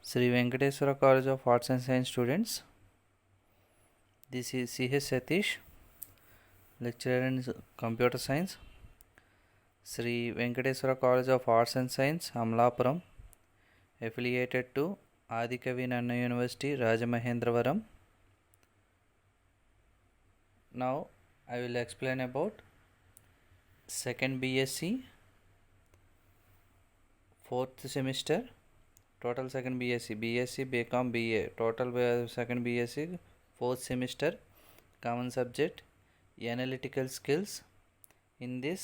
Sri Venkateswara College of Arts and Science students. This is C.H. Satish, lecturer in Computer Science. Sri Venkateswara College of Arts and Science, Amlapuram, affiliated to Adikavi Nanna University, Rajamahendravaram. Now I will explain about second BSc, fourth semester. Total second BSc, BCom, BA, total second BSc, fourth semester, common subject, analytical skills. In this,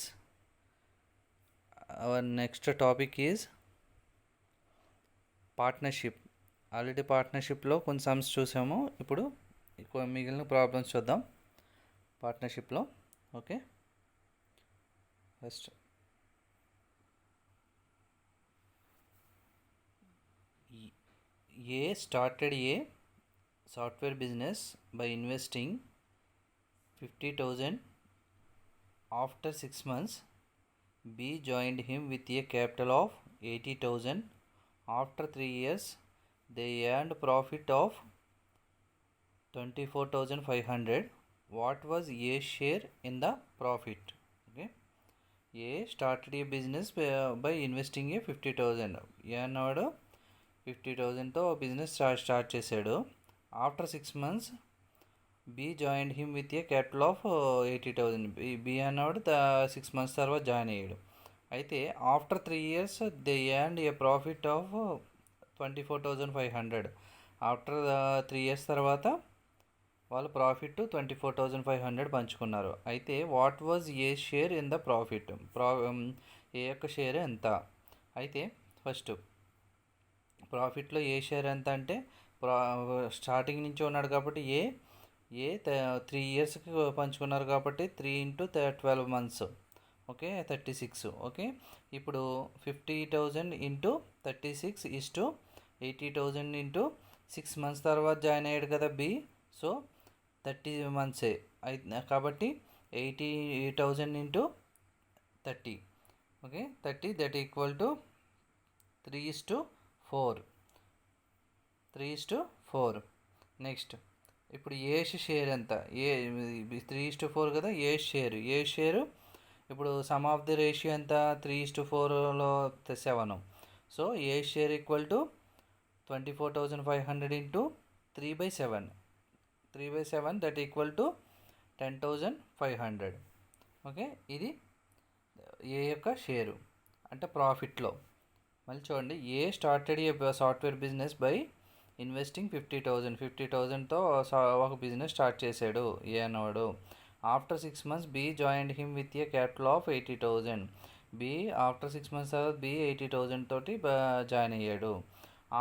our next topic is partnership. Already పార్ట్నర్షిప్లో కొన్ని sums చూసాము. ఇప్పుడు మిగిలిన problems చూద్దాం పార్ట్నర్షిప్లో. Okay, first A started a software business by investing 50,000. After 6 months, B joined him with a capital of 80,000. After 3 years, they earned profit of 24,500. What was A's share in the profit? Okay, A started a business by investing a 50,000. A అన్నాడు 50,000తో business start చేశాడు. After 6 months B joined him with a capital of 80,000. B అన్నవాడు 6 months తర్వాత join అయ్యాడు. అయితే after 3 years they earned a profit of 24,500. After 3 years తర్వాత వాళ్ళు profit 24,500 పంచుకున్నారు. అయితే what was A share in the profit? A యొక్క షేర్ ఎంత? అయితే ఫస్ట్ ప్రాఫిట్లో ఏ షేర్ ఎంత అంటే, స్టార్టింగ్ నుంచి ఉన్నాడు కాబట్టి ఏ 3 yearsకి పంచుకున్నారు కాబట్టి 3 into 12 months, ఓకే 36. ఓకే, ఇప్పుడు 50,000 into 36 = 80,000 into 6 months తర్వాత జాయిన్ అయ్యాడు కదా బి. సో 30 months కాబట్టి 80,000 into 30. Okay, 30 that equal to 3:4. Next ఇప్పుడు ఏ షేర్ ఎంత? 3:4 కదా ఏ షేరు. ఇప్పుడు సమ్ ఆఫ్ ది రేషియో ఎంత? 3:4లో 7. So A share equal to 24,500 into 3/7. 3/7 that equal to 10,500. Okay, ఇది ఏ యొక్క షేరు అంటే ప్రాఫిట్లో. మళ్ళీ చూడండి, A started a software business by investing 50,000తో ఒక బిజినెస్ స్టార్ట్ చేశాడు ఏ అన్నవాడు. After 6 months B joined him with a capital of 80,000. B after 6 months తర్వాత బి 80,000 తోటి జాయిన్ అయ్యాడు.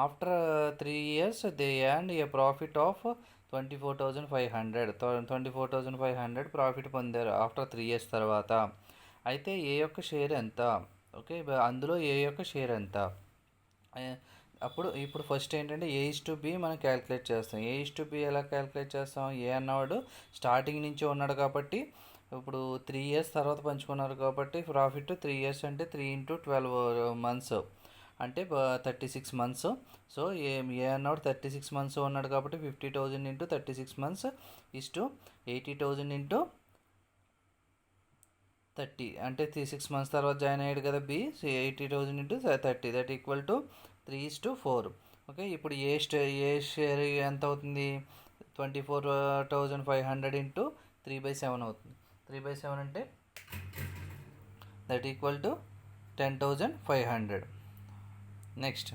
After 3 years they earned a profit of 24,500. 24,500 profit పొందారు after 3 years తర్వాత. అయితే ఏ యొక్క షేర్ ఎంత? ఓకే, అందులో ఏ యొక్క షేర్ ఎంత? ఇప్పుడు ఫస్ట్ ఏంటంటే A:B మనం క్యాలిక్యులేట్ చేస్తాం. A:B ఎలా క్యాలిక్యులేట్ చేస్తాం? ఏ అన్నవాడు స్టార్టింగ్ నుంచి ఉన్నాడు కాబట్టి ఇప్పుడు 3 years తర్వాత పంచుకున్నారు కాబట్టి ప్రాఫిట్ 3 years అంటే 3 into 12 months అంటే 36 months. సో ఏ అన్నవాడు 36 months ఉన్నాడు కాబట్టి 50,000 into 36 months = 80,000 into 30 అంటే 6 months తర్వాత జాయిన్ అయ్యాడు కదా B. So 80,000 into 30 that equal to 3:4. Okay, ఇప్పుడు ఏ షేర్ ఎంత అవుతుంది? 24,500 into 3/7 అవుతుంది. 3/7 అంటే that equal to 10,500. Next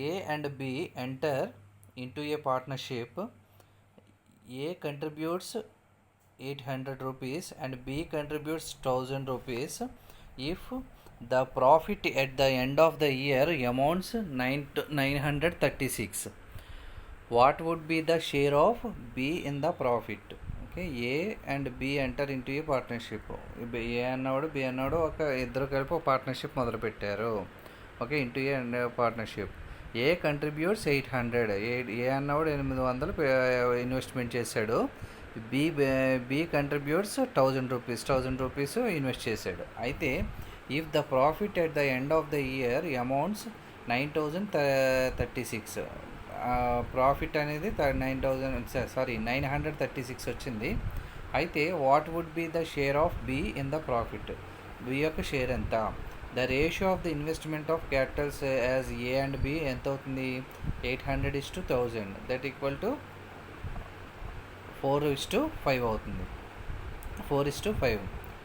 A and B enter into a partnership. A contributes 800 rupees and B contributes 1,000 rupees. If the profit at the end of the year amounts 936, what would be the share of B in the profit? Okay, A and B enter into a partnership. A అన్నవాడు B అన్నవాడు ఇద్దరు కలిపి ఒక partnership మొదలుపెట్టారు. Okay, into A and partnership. A contributes 800. ఏ అన్నవాడు 800 investment చేశాడు. B contributes 1,000 rupees invest చేశాడు. అయితే if the profit at the end of the year amounts 9,036. Profit అనేది 936 వచ్చింది. అయితే what would be the share of B in the profit? B యొక్క share ఎంత? The ratio of the investment of capitals as A and B ఎంత అవుతుంది? 800:1000. That equal to 4:5 అవుతుంది. 4:5.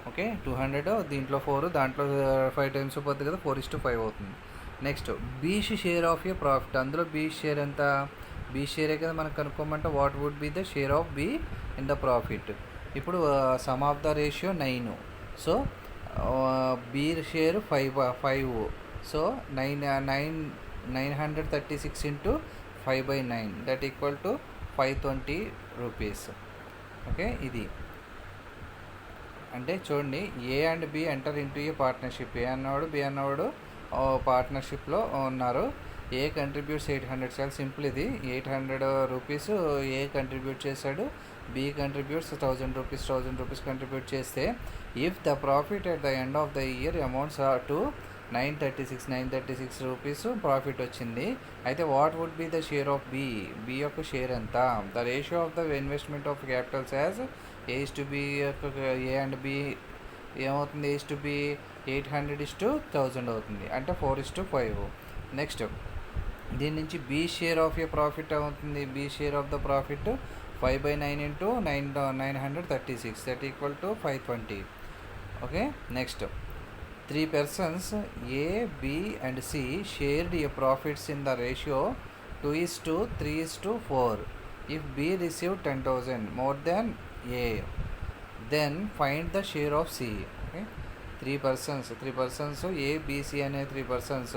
Okay, 200 దీంట్లో 4 దాంట్లో 5 టైమ్స్ పోతుంది కదా, 4:5 అవుతుంది. Next B share of A profit. అందులో బీ షేర్ ఎంత? బీ షేరే కదా మనకు కనుక్కోమంటే what would be the share of B in the profit. ఇప్పుడు sum of the ratio 9. So B share 5. So 936 into 5/9 that equal to 520 rupees. Okay, ఇది అంటే చూడండి, A and B enter into a partnership. A అన్నవాడు B అన్నవాడు పార్ట్నర్షిప్లో ఉన్నారు. A contributes 800. చాలా simple ఇది. 800 రూపీస్ ఏ కంట్రిబ్యూట్ చేశాడు, బి కంట్రిబ్యూట్స్ 1000 రూపీస్ కంట్రిబ్యూట్ చేస్తే if the profit at the end of the year amounts to 936 rupees profit వచ్చింది. అయితే what would be the share of B? B యొక్క share ఎంత? The ratio of the investment of capitals as A/B యొక్క ఏ and B ఏమవుతుంది? A/B 800:1000 అవుతుంది, అంటే 4:5. Next దీని నుంచి B share of A profit అవుతుంది. B share of the profit 5/9 into 936 that equal to 520. Okay, next 3 persons A, B and C shared a profits in the ratio 2:3:4. If B received 10,000 more than A, then find the share of C. Okay, 3 persons A, B, C అనే 3 persons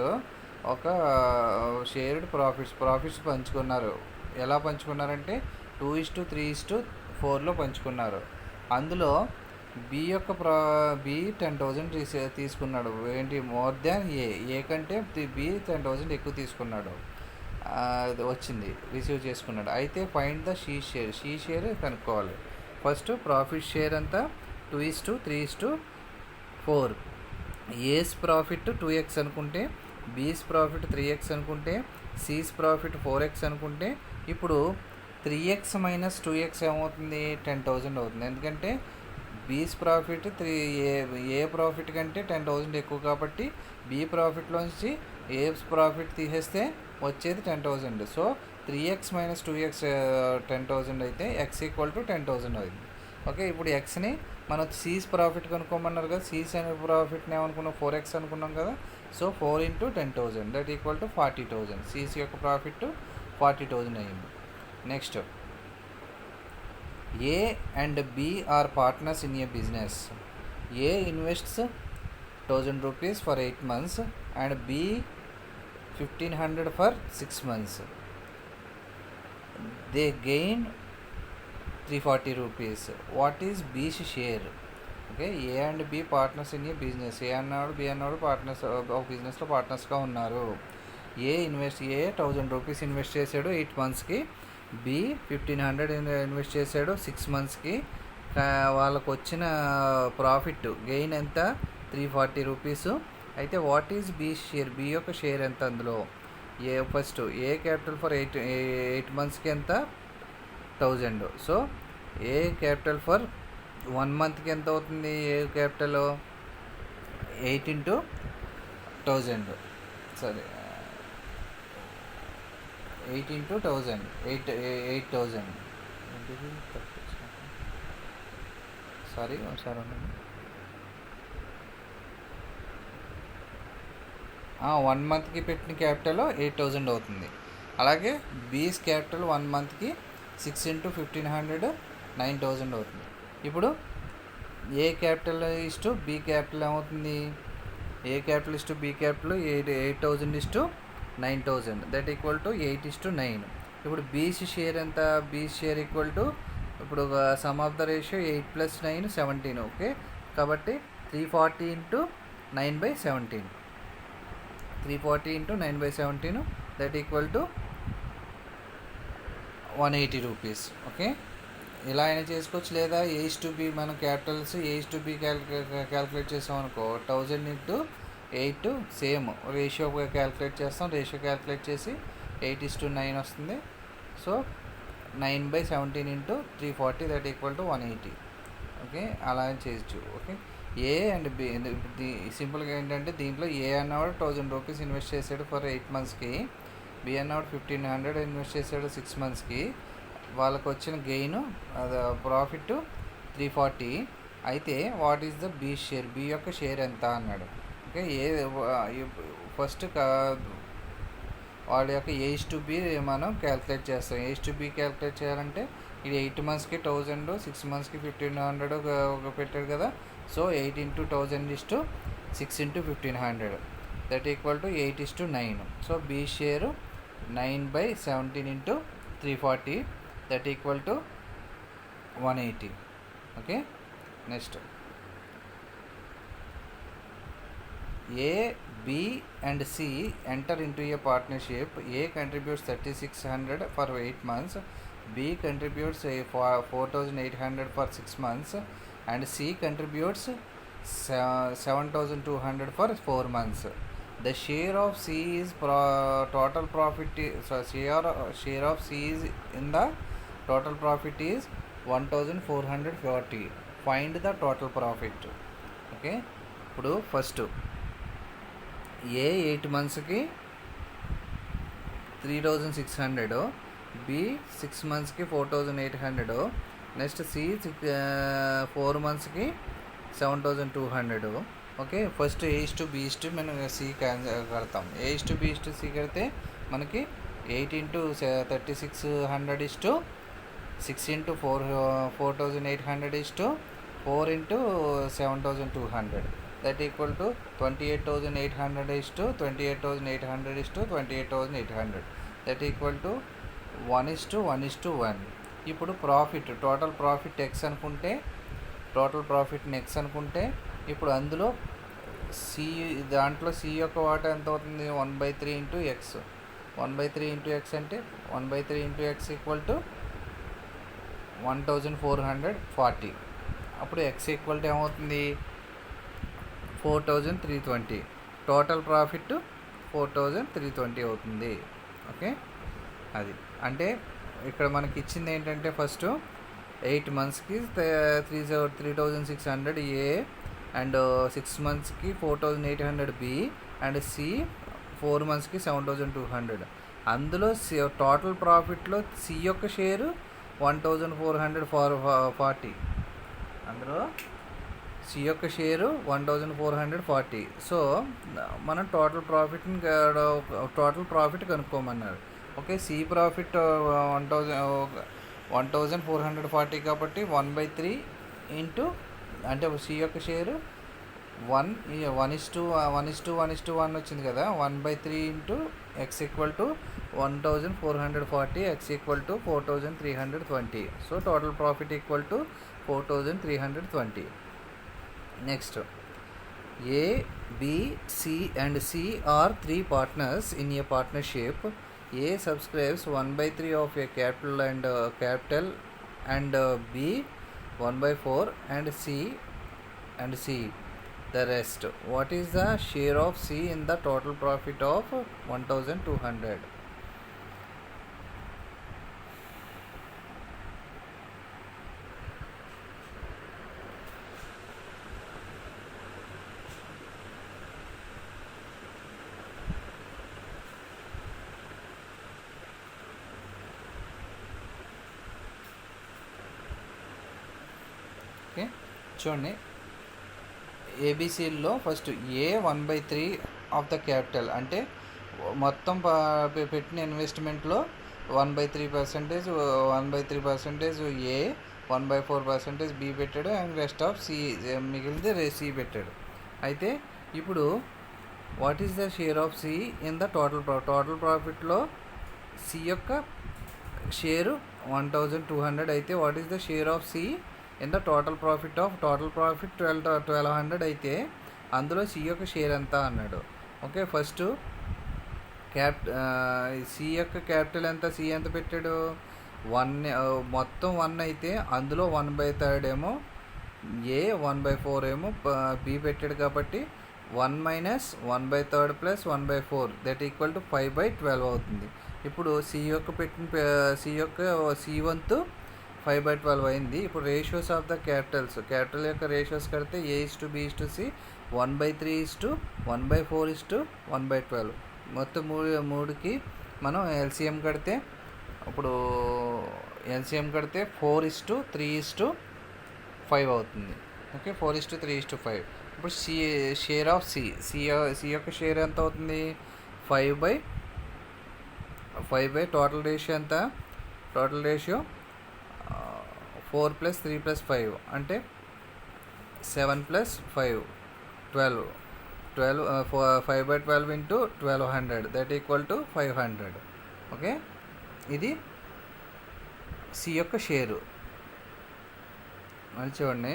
ఒక shared profits పంచుకున్నారు. ఎలా పంచుకున్నారంటే 2:3:4లో పంచుకున్నారు. అందులో B యొక్క B 10,000 తీసుకున్నాడు. ఏంటి? More than ఏ కంటే బి 10,000 ఎక్కువ తీసుకున్నాడు, వచ్చింది, రిసీవ్ చేసుకున్నాడు. అయితే ఫైండ్ ద షీ షేర్ కనుక్కోవాలి. ఫస్ట్ ప్రాఫిట్ షేర్ అంతా 2:3:4. ఏస్ ప్రాఫిట్ 2x అనుకుంటే, బీస్ ప్రాఫిట్ 3x అనుకుంటే, సీస్ ప్రాఫిట్ 4x అనుకుంటే, ఇప్పుడు 3x మైనస్ 2x ఏమవుతుంది? 10,000 అవుతుంది. ఎందుకంటే బీస్ ప్రాఫిట్ ఏ ప్రాఫిట్ కంటే 10,000 ఎక్కువ కాబట్టి బి ప్రాఫిట్లోంచి ఏ ప్రాఫిట్ తీసేస్తే వచ్చేది 10,000. సో 3x మైనస్ 2x 10,000 అయితే x ఈక్వల్ టు 10,000 అయింది. ఓకే, ఇప్పుడు ఎక్స్ని మనం సీస్ ప్రాఫిట్ కనుక్కోమన్నారు కదా, సీస్ అనే ప్రాఫిట్ని ఏమనుకున్నాం? 4x అనుకున్నాం కదా. So 4 × 10,000 that equal to 40,000. C's యొక్క ప్రాఫిట్ 40,000 అయింది. Next A and B are partners in a business. A invests 1,000 rupees for 8 months and B 1,500 for 6 months. They gain 340 rupees. What is B's share? Okay, A and B partners in a business. A అన్నాడు B అన్నాడు partners ఒక బిజినెస్లో పార్ట్నర్స్గా ఉన్నారు. ఏ 1,000 rupees invest చేశాడు 8 మంత్స్కి. B 1,500 invest చేశాడు 6 మంత్స్కి. వాళ్ళకు వచ్చిన ప్రాఫిట్ గెయిన్ ఎంత? 340 రూపీస్. అయితే what is B share? B యొక్క షేర్ ఎంత అందులో? ఫస్ట్ ఏ క్యాపిటల్ ఫర్ 8 మంత్స్కి ఎంత? 1000. సో ఏ క్యాపిటల్ ఫర్ 1 మంత్కి ఎంత అవుతుంది? ఏ క్యాపిటల్ 8 × 1000. సరే, 8 × 1000 8,000. సారీ ఒకసారి ఉండండి. 1 మంత్కి పెట్టిన క్యాపిటల్ 8,000 అవుతుంది. అలాగే బీస్ క్యాపిటల్ 1 మంత్కి 6 × 1,500 9,000 అవుతుంది. ఇప్పుడు A capital is to B capital ఏమవుతుంది? A capital is to B capital 8,000 9,000 that equal to 8:9. ఇప్పుడు బీసీ షేర్ ఎంత? బీసీ షేర్ ఈక్వల్ టు ఇప్పుడు sum of the ratio 8 + 9 17. Okay, కాబట్టి 340 × 9/17. 340 × 9/17 that equal to 180 rupees. Okay, ఇలా అయినా చేసుకోవచ్చు. లేదా A/B మనం క్యాపిటల్స్ A/B క్యాల్కులేట్ చేసాం అనుకో, 1000 × 8 సేమ్ రేషియో క్యాలిక్యులేట్ చేస్తాం. రేషియో క్యాలిక్యులేట్ చేసి 8:9 వస్తుంది. So 9/17 into 340 that equal to 180. Okay, అలా చేయొచ్చు. ఓకే, ఏ అండ్ బి సింపుల్గా ఏంటంటే దీంట్లో ఏ అన్నవాడు 1000 రూపీస్ ఇన్వెస్ట్ చేశాడు ఫర్ 8 మంత్స్కి, బి అన్నవాడు 1500 ఇన్వెస్ట్ చేశాడు 6 మంత్స్కి. వాళ్ళకు వచ్చిన గెయిన్ ప్రాఫిట్ 340. అయితే what is the B share, B యొక్క షేర్ ఎంత అన్నాడు. ఓకే, ఫస్ట్ వాళ్ళ యొక్క A/B మనం క్యాలిక్యులేట్ చేస్తాం. A/B క్యాలిక్యులేట్ చేయాలంటే ఇది 8 మంత్స్కి 1000, 6 మంత్స్కి 1500 పెట్టాడు కదా. So 8 into 1000 is 6 into 1500 that equal to 8:9. So B share 9/17 into 340 that equal to 180. Okay, next A, B and C enter into a partnership. A contributes 3600 for 8 months, B contributes 4800 for 6 months, and C contributes 7200 for 4 months. The share of C is total profit. So share of C is in the total profit is 1440. Find the total profit. Okay, ఇప్పుడు first ఏ 8 మంత్స్కి 3600, B 6 మంత్స్కి 4800, next C 4 మంత్స్కి 7200. Okay, first A/B మనం C కడతాం. A/B కడితే మనకి 8 into 3600 6 into 4800 4 into 7200 that equal to 28,800 28,800 28,800 that equal to 1:1:1. ఇప్పుడు profit, total profit X అనుకుంటే, టోటల్ ప్రాఫిట్ని ఎక్స్ అనుకుంటే, ఇప్పుడు అందులో సి, దాంట్లో సి యొక్క వాటా ఎంత అవుతుంది? 1/3 into ఎక్స్. 1/3 into ఎక్స్ అంటే 1/3 into ఎక్స్ ఈక్వల్ టు 1440. అప్పుడు ఎక్స్ ఈక్వల్ టు ఏమవుతుంది? 4320. టోటల్ ప్రాఫిట్ 4320 అవుతుంది. ఓకే, అది అంటే ఇక్కడ మనకి ఇచ్చింది ఏంటంటే ఫస్ట్ 8 మంత్స్కి 3600 ఏ, అండ్ 6 మంత్స్కి 4800 బి, అండ్ సి 4 మంత్స్కి 7200. అందులో టోటల్ ప్రాఫిట్లో సి యొక్క షేరు 1440. అందులో సి యొక్క షేరు 1440. సో మనం టోటల్ ప్రాఫిట్ కనుక్కోమన్నారు. ఓకే, సి ప్రాఫిట్ 1440 కాబట్టి 1/3 ఇంటూ, అంటే సి యొక్క షేరు 1:1:1 వచ్చింది కదా. 1/3 into X equal to 1440, X equal to 4320. So total profit equal to 4320. Next A, B, C and C are 3 partners in a partnership. A subscribes 1/3 of a capital and B 1/4 and C the rest. What is the share of C in the total profit of 1200? Okay, చూడండి, ఏబిసిలో first A 1/3 of the capital అంటే మొత్తం పెట్టిన ఇన్వెస్ట్మెంట్లో 1/3% 1/3% A, 1/4% B పెట్టాడు, and rest of C, మిగిలింది C పెట్టాడు. అయితే ఇప్పుడు what is the share of C in the total ప్రాఫిట్లో సి యొక్క షేరు 1200. అయితే what is the share of C in the total profit 1200 అయితే అందులో సి యొక్క షేర్ ఎంత అన్నాడు. ఓకే, ఫస్ట్ సి యొక్క క్యాపిటల్ ఎంత, సి ఎంత పెట్టాడు? 1, మొత్తం 1 అయితే అందులో 1/3 ఏమో ఏ, 1/4 ఏమో బి పెట్టాడు కాబట్టి 1 minus 1/3 plus 1/4 that equal to 5/12 అవుతుంది. ఇప్పుడు సి యొక్క సి వంతు 5/12 అయింది. ఇప్పుడు రేషియోస్ ఆఫ్ ద క్యాపిటల్ యొక్క రేషియోస్ కడితే A/B/C 1/3:1/4:1/12 మొత్తం మూడుకి మనం ఎల్సిఎం కడితే ఇప్పుడు 4:3:5 అవుతుంది. ఓకే, 4:3:5. ఇప్పుడు షేర్ ఆఫ్ సి యొక్క షేర్ ఎంత అవుతుంది? 5/5 టోటల్ రేషియో ఎంత? టోటల్ రేషియో 4 + 3 + 5 అంటే 7 + 5 12. 5/12 into 1200 that equal to 500. Okay, ఇది సి యొక్క షేరు. మళ్ళీ చూడండి,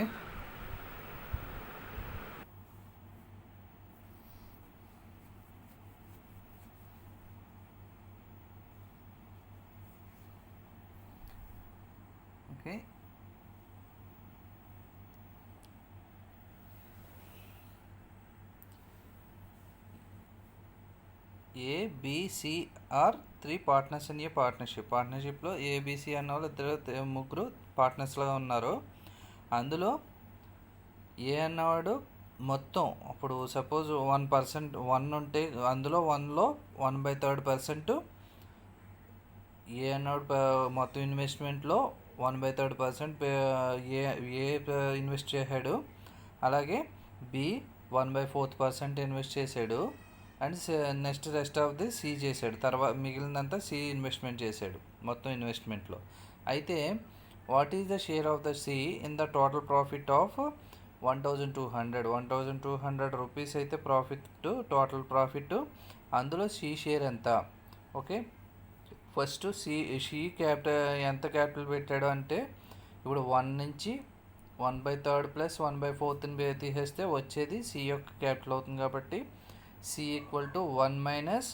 okay, ABC are 3 partners in a పార్ట్నర్షిప్లో ఏబిసి అన్న వాళ్ళు ముగ్గురు పార్ట్నర్స్లో ఉన్నారు. అందులో ఏ అన్నవాడు మొత్తం ఇప్పుడు సపోజ్ 1% ఉంటే అందులో 1/3% ఏ అన్నవాడు మొత్తం ఇన్వెస్ట్మెంట్లో 1/3% ఏ ఇన్వెస్ట్ చేశాడు. అలాగే బి 1/4% ఇన్వెస్ట్ చేశాడు. And next rest of the C చేశాడు. తర్వాత మిగిలినంతా సి ఇన్వెస్ట్మెంట్ చేశాడు మొత్తం ఇన్వెస్ట్మెంట్లో. అయితే what is the share of the C in the total profit of 1,200 rupees అయితే టోటల్ ప్రాఫిట్. అందులో సి షేర్ ఎంత? ఓకే, ఫస్ట్ సి ఎంత క్యాపిటల్ పెట్టాడు అంటే ఇప్పుడు 1 నుంచి 1/3 ప్లస్ 1/4 తీసేస్తే వచ్చేది సి యొక్క క్యాపిటల్ అవుతుంది. కాబట్టి C equal to 1 minus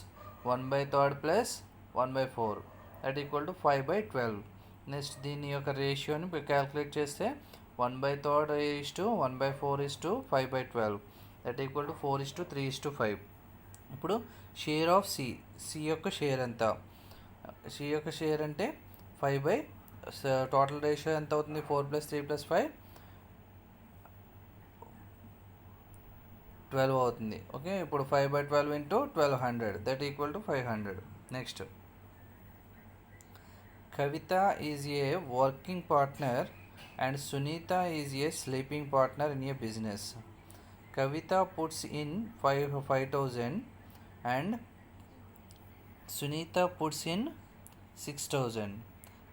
1/3 plus 1/4 that equal to 5/12. Next దీని యొక్క రేషియోని క్యాల్కులేట్ చేస్తే 1/3 1/4 5/12 దట్ ఈక్వల్ టు 4:3:5. ఇప్పుడు షేర్ ఆఫ్ సి యొక్క షేర్ ఎంత? సి యొక్క షేర్ అంటే టోటల్ రేషియో ఎంత అవుతుంది? 4 + 3 + 5 12 అవుతుంది. ఓకే, ఇప్పుడు 5/12 into 1200 that equal to 500. Next, Kavitha is a working partner and Sunita is a sleeping partner in a business. Kavita puts in 5,000 and Sunita puts in 6,000.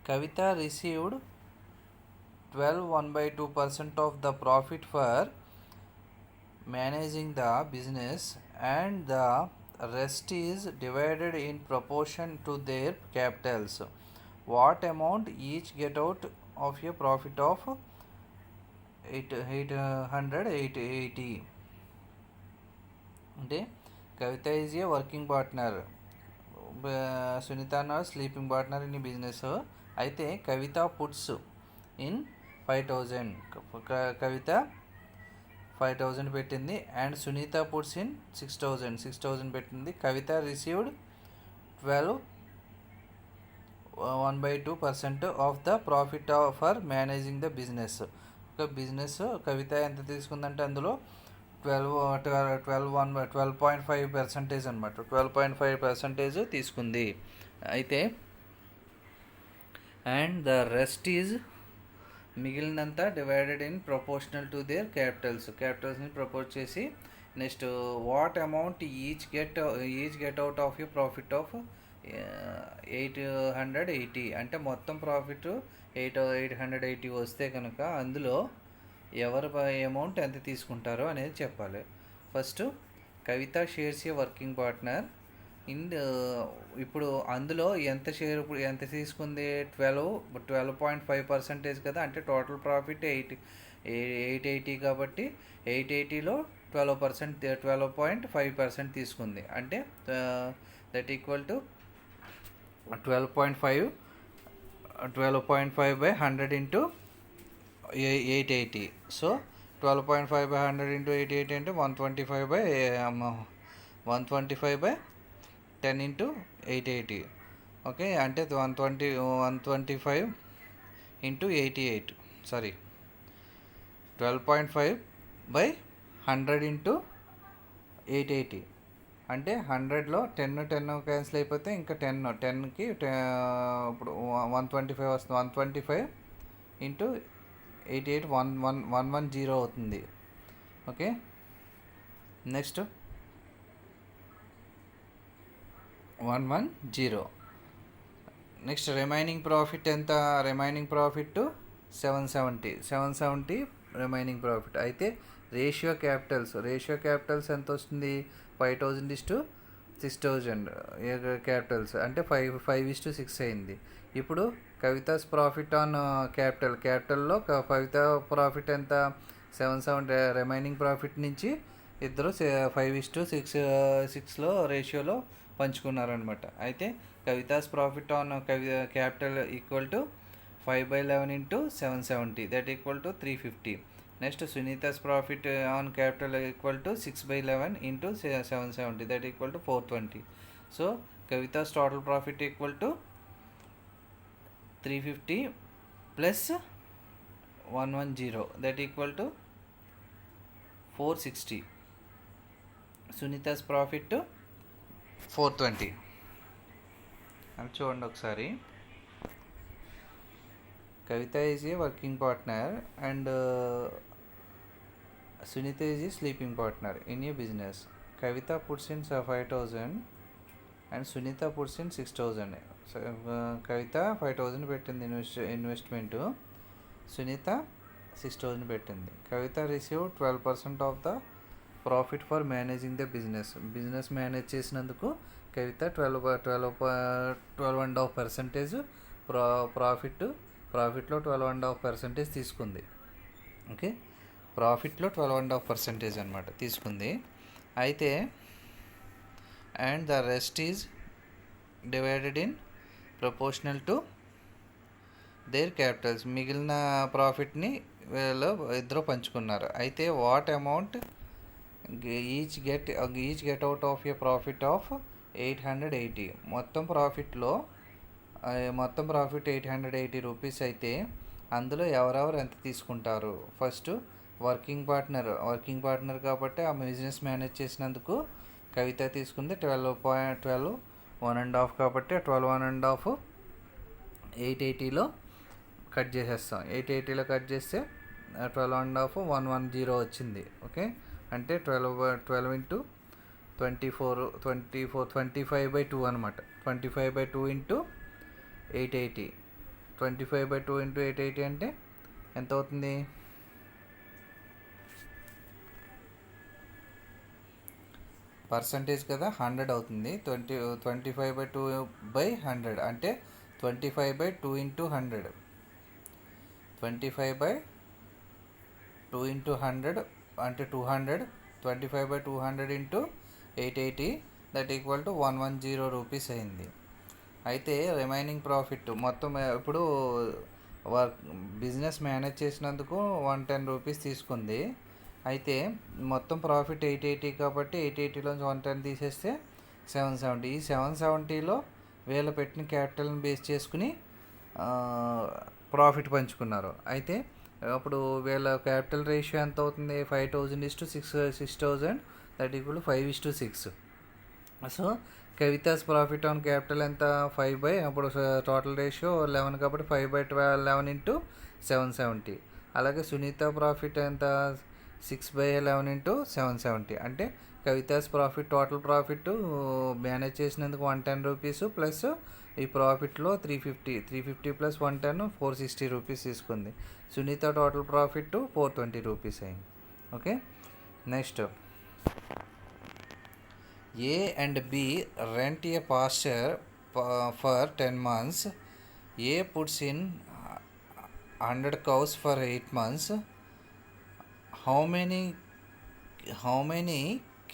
Kavita received 1/2% of the profit for managing the business and the rest is divided in proportion to their capitals. What amount each get out of a profit of 880? అంటే Kavitha is a working partner, Sunitha అన్న sleeping partner in business. అయితే కవిత puts in 5,000. కవిత 5,000 పెట్టింది and Sunitha puts in 6,000 పెట్టింది. Kavitha received 1/2% of the profit for managing the business. ఒక business Kavitha ఎంత తీసుకుందంటే అందులో 12.5% అనమాట. 12.5% తీసుకుంది. అయితే అండ్ ద రెస్ట్ ఈజ్ మిగిలినంతా divided in proportional to their క్యాపిటల్స్ని ప్రపోజ్ చేసి next what amount each get out of you profit of 880 అంటే మొత్తం ప్రాఫిట్ 880 వస్తే కనుక అందులో ఎవరు అమౌంట్ ఎంత తీసుకుంటారో అనేది చెప్పాలి. ఫస్ట్ కవిత షేర్స్ ఏ వర్కింగ్ పార్ట్నర్ ఇప్పుడు అందులో ఎంత తీసుకుంది? 12.5% కదా. అంటే టోటల్ ప్రాఫిట్ 880 కాబట్టి 880లో 12.5% తీసుకుంది. అంటే that equal to 12.5 by 100 into 880. So 12.5/100 into 88 అంటే 125/10 into 880. ఓకే, అంటే 125 into 88, సారీ 12.5/100 into 880 అంటే 100లో 10 క్యాన్సిల్ అయిపోతే ఇంకా 10కి ఇప్పుడు 125 వస్తుంది. 125 into 88 110 అవుతుంది. Okay, next 110. Next remaining profit ఎంత? Remaining profit 770 remaining profit. అయితే రేషియో క్యాపిటల్స్ ఎంత వస్తుంది? 5,000:6,000 క్యాపిటల్స్ అంటే 5:6 అయింది. ఇప్పుడు కవితాస్ ప్రాఫిట్ ఆన్ క్యాపిటల్లో కవిత ప్రాఫిట్ ఎంత? 770 రిమైనింగ్ ప్రాఫిట్ నుంచి ఇద్దరు 5:6లో రేషియోలో పంచుకున్నారనమాట. అయితే Kavitha's profit on capital equal to 5/11 into 770, that equal to 350. Next Sunitha's profit on capital equal to 6/11 into 770, that equal to 420. So Kavitha's total profit equal to 350 plus 110, that equal to 460. Sunitha's profit 420 అని చూడండి ఒకసారి. Kavitha is a working partner and Sunitha is a sleeping partner in a business. Kavitha puts in 5,000 and Sunitha puts in 6,000. Kavitha 5,000 పెట్టింది investment, Sunitha 6,000 పెట్టింది. Kavitha receive 12% of the profit for managing the business manage చేసినందుకు కవిత 12.5% ప్రాఫిట్లో 12.5% తీసుకుంది. Okay, ప్రాఫిట్లో 12.5% అనమాట తీసుకుంది. అయితే and the rest is divided in proportional to there Capitals. మిగిలిన ప్రాఫిట్ని వీళ్ళు ఇద్దరు పంచుకున్నారు. అయితే what amount each get out of A profit of 880. మొత్తం ప్రాఫిట్ 880 రూపీస్. అయితే అందులో ఎవరెవరు ఎంత తీసుకుంటారు? ఫస్ట్ వర్కింగ్ పార్ట్నర్ కాబట్టి ఆ బిజినెస్ మేనేజ్ చేసినందుకు కవిత తీసుకుంది 12 1.5 కాబట్టి 12 880లో కట్ చేసేస్తాం. 880లో కట్ చేస్తే 12.5 110 వచ్చింది. ఓకే, అంటే 12 into 25/2 అనమాట. 25/2 into 880. 25/2 into 880 అంటే ఎంత అవుతుంది? పర్సంటేజ్ కదా, 100 అవుతుంది. 25/2/100 అంటే 25/2 into 100. 25/2 into 100 అంటే 200. 25/200 into 880, that equal to 110 rupees అయింది. అయితే రిమైనింగ్ ప్రాఫిట్ మొత్తం ఇప్పుడు బిజినెస్ మేనేజ్ చేసినందుకు 110 రూపీస్ తీసుకుంది. అయితే మొత్తం ప్రాఫిట్ 880 కాబట్టి 880లోంచి 110 తీసేస్తే 770. ఈ 770లో వీళ్ళు పెట్టిన క్యాపిటల్ని బేస్ చేసుకుని ప్రాఫిట్ పంచుకున్నారు. అయితే అప్పుడు వీళ్ళ క్యాపిటల్ రేషియో ఎంత అవుతుంది? 5,000:6,000, that equal to 5:6. So Kavitha's profit on capital ఎంత? 5 అప్పుడు టోటల్ రేషియో 11 కాబట్టి 5/11 into 770. అలాగే సునీత ప్రాఫిట్ ఎంత? 6/11 into 770. అంటే కవితాస్ టోటల్ ప్రాఫిట్ మేనేజ్ చేసినందుకు 110 రూపీస్ ప్లస్ ఈ ప్రాఫిట్లో 350 ప్లస్ 110 460 రూపీస్ తీసుకుంది. సునీత టోటల్ ప్రాఫిట్ 420 రూపీస్ అయింది. Okay, next A and B rent a pasture for 10 months. A puts in 100 cows for 8 months. How many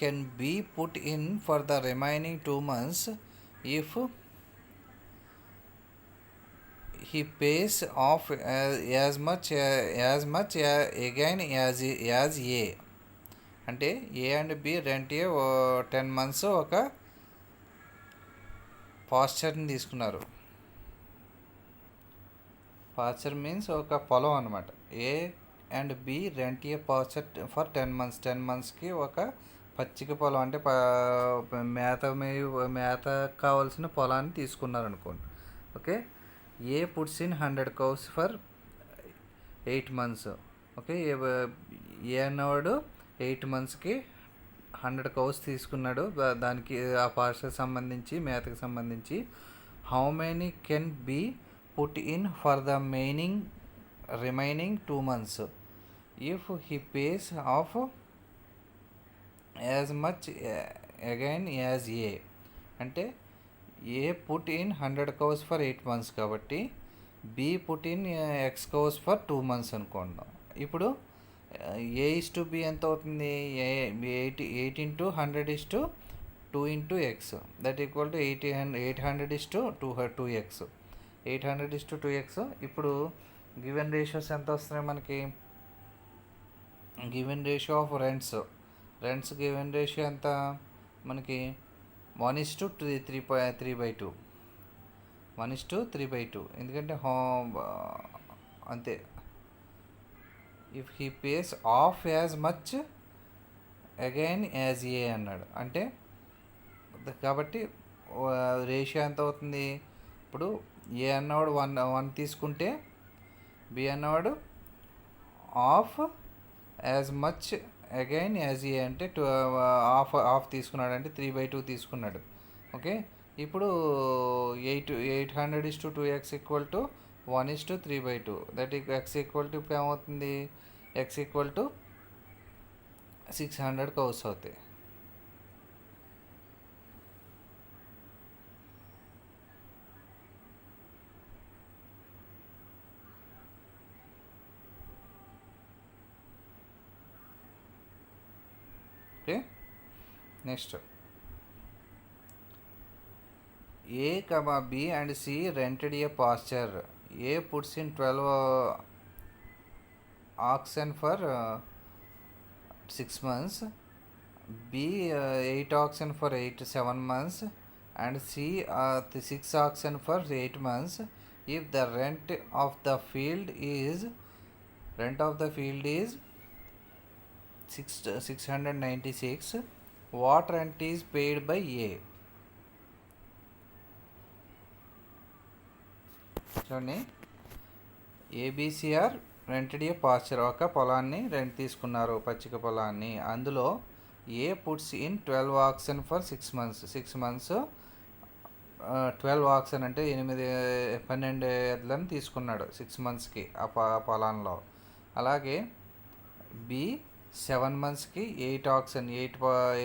can be put in for the remaining 2 months he pays off as much again as A. అంటే A and B rent 10 months ఒక పాస్చర్ని తీసుకున్నారు. Pasteur means ఒక పొలం అనమాట. A and B rent a pasture for 10 months. 10 monthsకి ఒక పచ్చిక పొలం అంటే మేత కావాల్సిన పొలాన్ని తీసుకున్నారు అనుకోండి. Okay, A puts in 100 cows for 8 months. Okay, A అన్నవాడు 8 monthsకి 100 cows తీసుకున్నాడు. దానికి ఆ పాస్చర్ సంబంధించి మేతకు సంబంధించి how many can be put in for the remaining 2 months if he pays off as much again as A. అంటే A put in 100 cows for 8 months కాబట్టి B put in X cows for 2 months అనుకుందాం. ఇప్పుడు A is to be ఎంత అవుతుంది? 8 into 100 is to 2 into x, that equal to 800 is to 2x. 800 is to 2x. ఇప్పుడు given ratios ఎంత వస్తున్నాయి మనకి? Given ratio of rents given ratio ఎంత మనకి? 1:3/2. 1:3/2 ఎందుకంటే అంతే. If he pays off as much again as ఏ అన్నాడు. అంటే కాబట్టి రేషియో ఎంత అవుతుంది? ఇప్పుడు ఏ అన్నవాడు 1 తీసుకుంటే బి అన్నవాడు of as much again as A అంటే ఆఫ్ తీసుకున్నాడు, అంటే 3/2 తీసుకున్నాడు. ఓకే, ఇప్పుడు 800 is to 2x equal to 1:3/2. That x equal to ఇప్పుడు ఏమవుతుంది? x ఈక్వల్ టు 600 cows అవుతాయి. Okay, next A, B and C rented a pasture. A puts in 12 oxen for 6 months, B 8 oxen for 7 months and C 6 oxen for 8 months. If the rent of the field is 696, what rent is paid by A? చూడండి, ABC are rented a pasture, ఒక పొలాన్ని rent తీసుకున్నారు, పచ్చిక పొలాన్ని. అందులో A puts in 12 oxen for 6 months. 6 months 12 oxen అంటే 12 ఎడ్లను తీసుకున్నాడు 6 monthsకి ఆ పొలంలో. అలాగే బి 7 monthsకి 8 oxen 8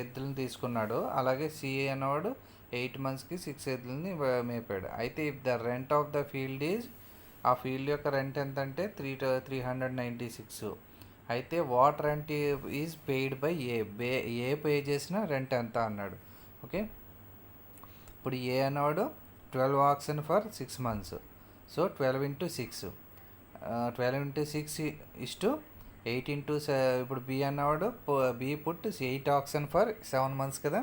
ఎద్దులను తీసుకున్నాడు. అలాగే సిఏ అనేవాడు 8 monthsకి 6 ఎద్దులని మేపాడు. అయితే if the rent of the field is, ఆ ఫీల్డ్ యొక్క రెంట్ ఎంత అంటే 396. అయితే what rent is paid by A pay చేసిన రెంట్ ఎంత అన్నాడు. ఓకే, ఇప్పుడు ఏ అన్నవాడు 12 oxen for 6 months. So 12 into 6 is to 8 into ఇప్పుడు బి అన్నవాడు be put 8 oxen for 7 months కదా.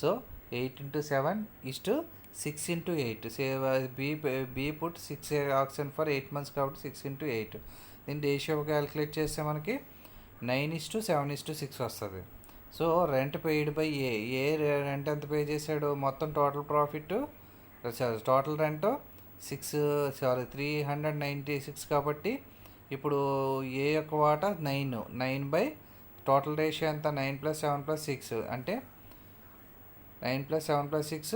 So 8 into 7 is to 6 into 8. Be put 6 oxen for 8 months కాబట్టి 6 into 8. దీని రేషియో క్యాలిక్యులేట్ చేస్తే మనకి 9:7:6 వస్తుంది. So rent paid by A rent ఎంత pay చేశాడు? మొత్తం టోటల్ ప్రాఫిట్ టోటల్ రెంట్ 396 కాబట్టి ఇప్పుడు ఏ యొక్క వాటా 9 బై టోటల్ రేషియో ఎంత? 9 + 7 + 6 అంటే 9 + 7 + 6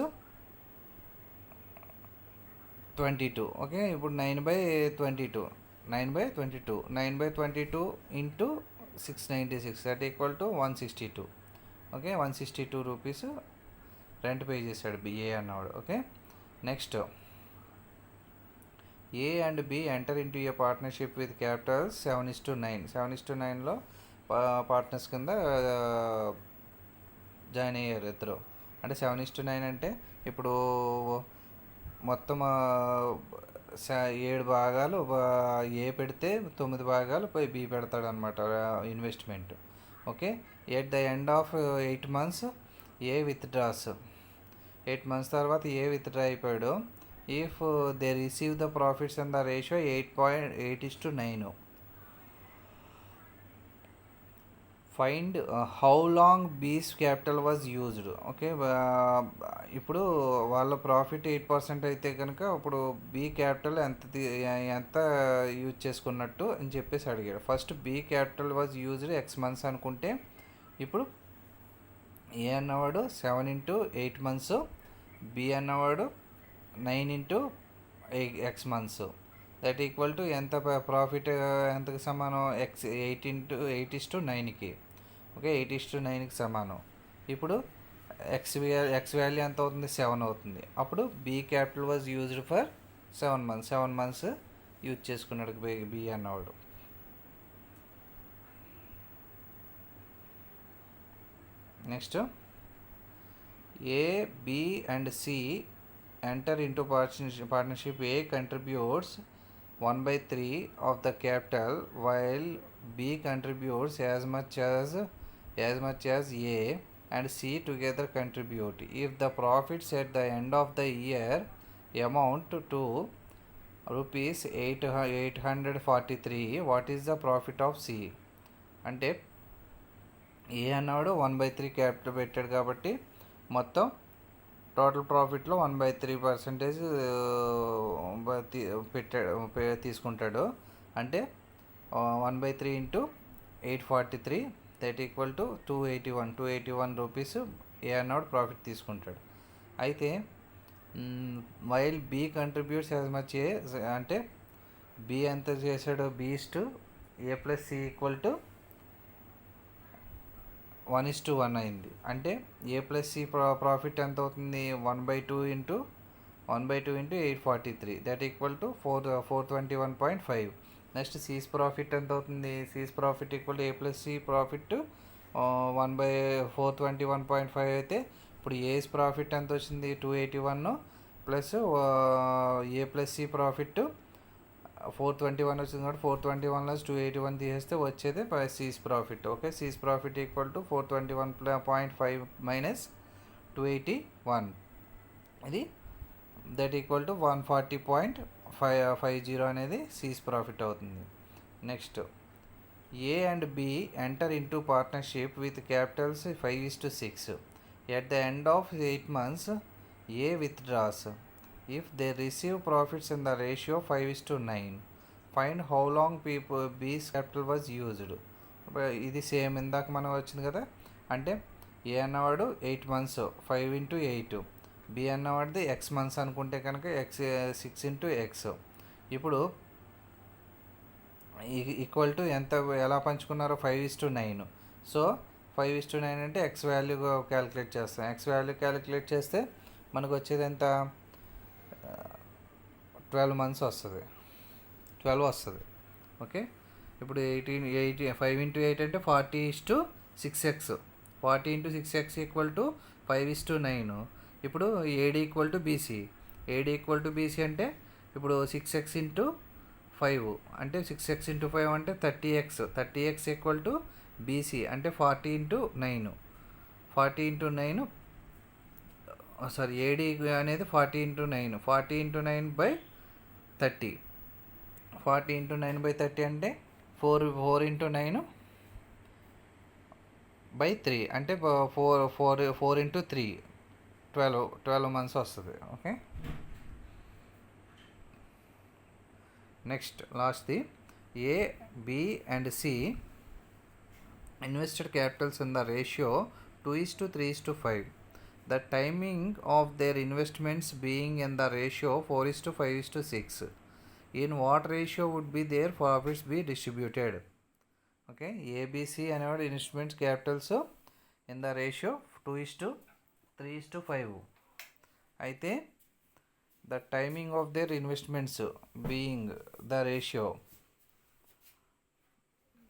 22. ఓకే, ఇప్పుడు 9/22 into 696 that equal to 162. Okay, 162 rupees rent pay చేశాడు బిఏ అన్నవాడు. Okay, next A and B enter into a partnership with capital 7:9. 7:9లో పార్ట్నర్స్ కింద జాయిన్ అయ్యారు ఇద్దరు. అంటే 7:9 అంటే ఇప్పుడు మొత్తం 7 భాగాలు ఏ పెడితే 9 భాగాలు బి పెడతాడు అనమాట investment. Okay, at the end of 8 months A withdraws. 8 months తర్వాత ఏ విత్డ్రా అయిపోయాడు. If they receive the profits and the ratio 8.8:9. Find how long బీస్ క్యాపిటల్ వాజ్ యూజ్డ్. ఓకే, ఇప్పుడు వాళ్ళ ప్రాఫిట్ 8% అయితే కనుక ఇప్పుడు బీ క్యాపిటల్ ఎంత యూజ్ చేసుకున్నట్టు అని చెప్పేసి అడిగాడు. First B capital was used X months అనుకుంటే, ఇప్పుడు ఏ అన్నవాడు 7 into 8 months, బి అన్నవాడు 9 into X months. That equal to ఎంత ప్రాఫిట్ ఎంతకు సమానం? 8 into 8:9కి. ఓకే, 8:9కి సమానం. ఇప్పుడు ఎక్స్ వాల్యూ ఎంత అవుతుంది? 7 అవుతుంది. అప్పుడు B capital was used for 7 months. 7 months use చేసుకున్నాడు బి అన్నవాడు. Next, A, B and C enter into partnership. A contributes 1/3 of the capital while B contributes as much as A and C together contribute. If the profits at the end of the year amount to rupees 843, what is the profit of C? అంటే ఏ అన్నాడు 1/3 capital పెట్టాడు కాబట్టి మొత్తం total ప్రాఫిట్లో 1/3% తీసుకుంటాడు. అంటే 1/3 into 843 that equal to 281 rupees A అన్నవాడు profit తీసుకుంటాడు. అయితే while B contributes as much A అంటే బి ఎంత చేశాడు? B/A + C ఈక్వల్ టు 1:1 అయింది. అంటే ఏ ప్లస్ సి ప్రాఫిట్ ఎంత అవుతుంది? 1/2 into 843 that equal to 421.5. Next C's profit ఎంత అవుతుంది? C's profit equal to A plus C profit 1/421.5 అయితే ఇప్పుడు ఏస్ ప్రాఫిట్ ఎంత వచ్చింది? 281 plus A plus C profit 421 వచ్చింది కాబట్టి 421లో 281 తీసేస్తే వచ్చేది C's profit. Okay, C's profit equal to 421.5 minus 281, ఇది దట్ ఈక్వల్ టు 140.50 అనేది సీస్ ప్రాఫిట్ అవుతుంది. Next, A and B enter into partnership with capitals 5:6. At the end of 8 months A withdraws. If they receive profits in the ratio 5:9, find how long B's capital was used. ఇది same ఇందాక మనం వచ్చింది కదా. అంటే ఏ అన్నవాడు 8 months 5 into 8, B అన్నవాడిది X months అనుకుంటే కనుక 6 into X. ఇప్పుడు ఈక్వల్ టు ఎంత ఎలా పంచుకున్నారో 5:9. సో 5:9 అంటే X వాల్యూ క్యాలిక్యులేట్ చేస్తాం. X వాల్యూ క్యాలిక్యులేట్ చేస్తే మనకు వచ్చేది ఎంత? 12 months వస్తుంది. 12 వస్తుంది. ఓకే, ఇప్పుడు 5 into 8 అంటే 40:6x. 40 into 6x equal to 5:9. ఇప్పుడు AD equal to BC. AD equal to BC అంటే ఇప్పుడు 6x into 5 అంటే 6x into 5 అంటే 30x. 30x equal to BC అంటే 40 into 9. 40 into 9 సారీ ఏడి అనేది 40 into 9. 40 into 9/30. 40 into 9/30 అంటే 4 into 9/3 అంటే 4 into 3 12 months వస్తుంది. ఓకే, నెక్స్ట్ లాస్ట్ది A, B and C invested capitals in the ratio 2:3:5. The timing of their investments being in the ratio 4:5:6. In what ratio would be their profits be distributed? Okay, ABC అనేవాడు investments capitals in the ratio 2:3:5 అయితే the timing of their investments being the ratio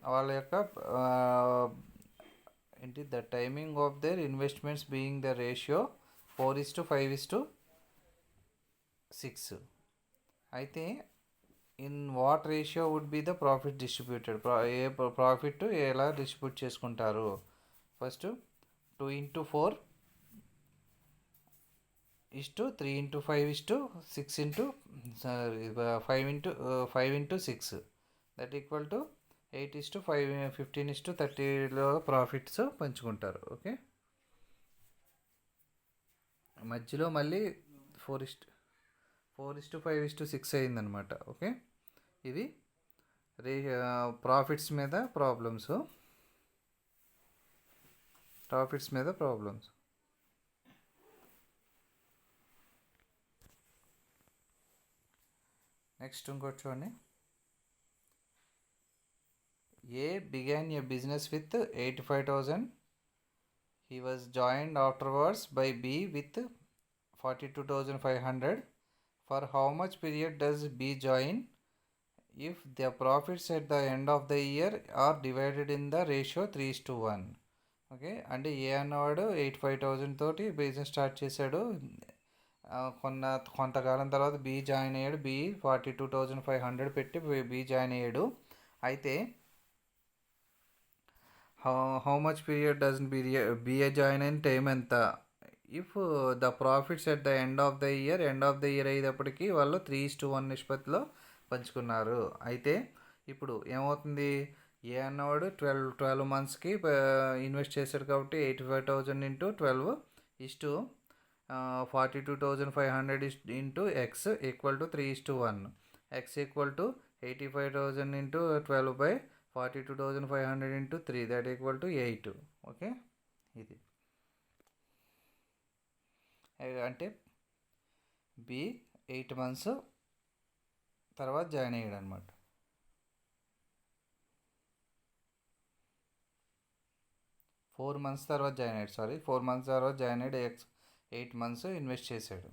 వాళ్ళ యొక్క ఏంటి the timing of their investments being the ratio 4:5:6. అయితే in what ratio would be the profit distributed, A profit ఎలా distribute చేసుకుంటారు? First 2/4 3/5 6 5/6 that equal to 8:5 15:30లో profits పంచుకుంటారు. Okay, మధ్యలో మళ్ళీ 4:5:6 అయిందనమాట. ఓకే, ఇది ప్రాఫిట్స్ మీద ప్రాబ్లమ్స్. నెక్స్ట్ ఇంకోటి చూడండి. A began a business with 85,000. He was joined afterwards by B with 42,500. For how much period does B join? If the profits at the end of the year are divided in the ratio 3:1. Okay, అంటే ఏ అన్నవాడు 85,000 తోటి business start చేశాడు. కొంతకాలం తర్వాత B join అయ్యాడు. B 42,500 పెట్టి B join అయ్యాడు. అయితే how much period does B A join అయిన టైం ఎంత? If the profits at the end of the year అయ్యేటప్పటికి వాళ్ళు 3:1 నిష్పత్తిలో పంచుకున్నారు. అయితే ఇప్పుడు ఏమవుతుంది? ఏ అన్నవాడు 12 మంత్స్కి ఇన్వెస్ట్ చేశాడు కాబట్టి 85,000 into 12 is to 42,500 into X equal to 3:1. X equal to 85,000 into 12 by 42,500 into 3 that equal to 8. Okay, ఇది అంటే బి 8 మంత్స్ తర్వాత జాయిన్ అయ్యాడు అనమాట. 4 మంత్స్ తర్వాత జాయిన్ అయ్యాడు. 4 మంత్స్ తర్వాత జాయిన్ అయ్యాడు. 8 మంత్స్ ఇన్వెస్ట్ చేశాడు.